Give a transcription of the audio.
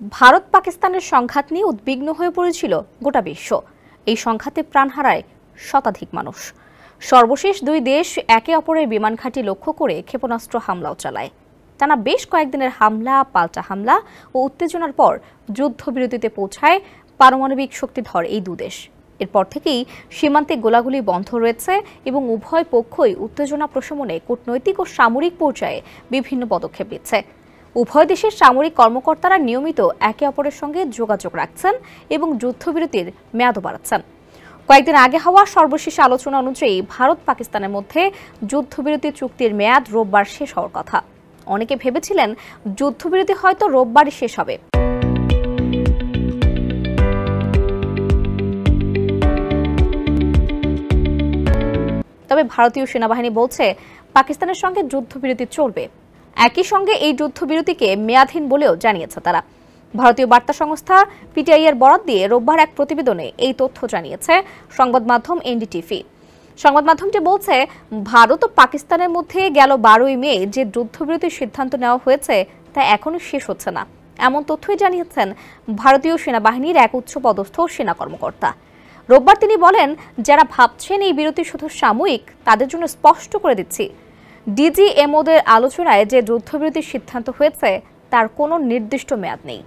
ভারত পাকিস্তানের সংঘাত নিয়ে উদ্বিগ্ন হয়ে পড়েছিল গোটা বিশ্ব। এই সংঘাতে প্রাণ হারায় শতাধিক মানুষ। সর্বশেষ দুই দেশ একে অপরের বিমান ঘাঁটি লক্ষ্য করে ক্ষেপণাস্ত্র হামলাও চালায়। টানা বেশ কয়েকদিনের হামলা, পাল্টা হামলা ও উত্তেজনার পর যুদ্ধবিরতিতে পৌঁছায় পারমাণবিক শক্তিধর এই দুদেশ। এরপর থেকেই সীমান্তে গোলাগুলি বন্ধ রয়েছে এবং উভয় পক্ষই উত্তেজনা প্রশমনে কূটনৈতিক ও সামরিক পর্যায়ে বিভিন্ন পদক্ষেপ নিচ্ছে। উভয় দেশের সামরিক কর্মকর্তারা নিয়মিত একে অপরের সঙ্গে যোগাযোগ রাখছেন এবং যুদ্ধবিরতির মেয়াদও বাড়াচ্ছেন। কয়েকদিন আগে হওয়া সর্বশেষ আলোচনা অনুযায়ী ভারত পাকিস্তানের মধ্যে যুদ্ধবিরতি চুক্তির মেয়াদ রোববার শেষ হওয়ার কথা। অনেকে ভেবেছিলেন যুদ্ধবিরতি হয়তো রোববারই শেষ হবে। তবে ভারতীয় সেনাবাহিনী বলছে পাকিস্তানের সঙ্গে যুদ্ধবিরতি চলবে। একই সঙ্গে এই যুদ্ধবিরতিকে মেয়াদহীন বলেও জানিয়েছে তারা। ভারতীয় বার্তা সংস্থা পিটিআই-এর বরাত দিয়ে রোববার এক প্রতিবেদনে এই তথ্য জানিয়েছে সংবাদ মাধ্যম এনডিটিভি। সংবাদ মাধ্যমটি বলছে, ভারত ও পাকিস্তানের মধ্যে গেল 12ই মে যে যুদ্ধবিরতির সিদ্ধান্ত নেওয়া হয়েছে তা এখনো শেষ হচ্ছে না, এমন তথ্যই জানিয়েছেন ভারতীয় সেনাবাহিনীর এক উচ্চপদস্থ সেনা কর্মকর্তা। রোববার তিনি বলেন, যারা ভাবছেন এই বিরতি শুধু সাময়িক, তাদের জন্য স্পষ্ট করে দিচ্ছি, ডিজিএমওদের আলোচনায় যে যুদ্ধবিরতির সিদ্ধান্ত হয়েছে তার কোনো নির্দিষ্ট মেয়াদ নেই।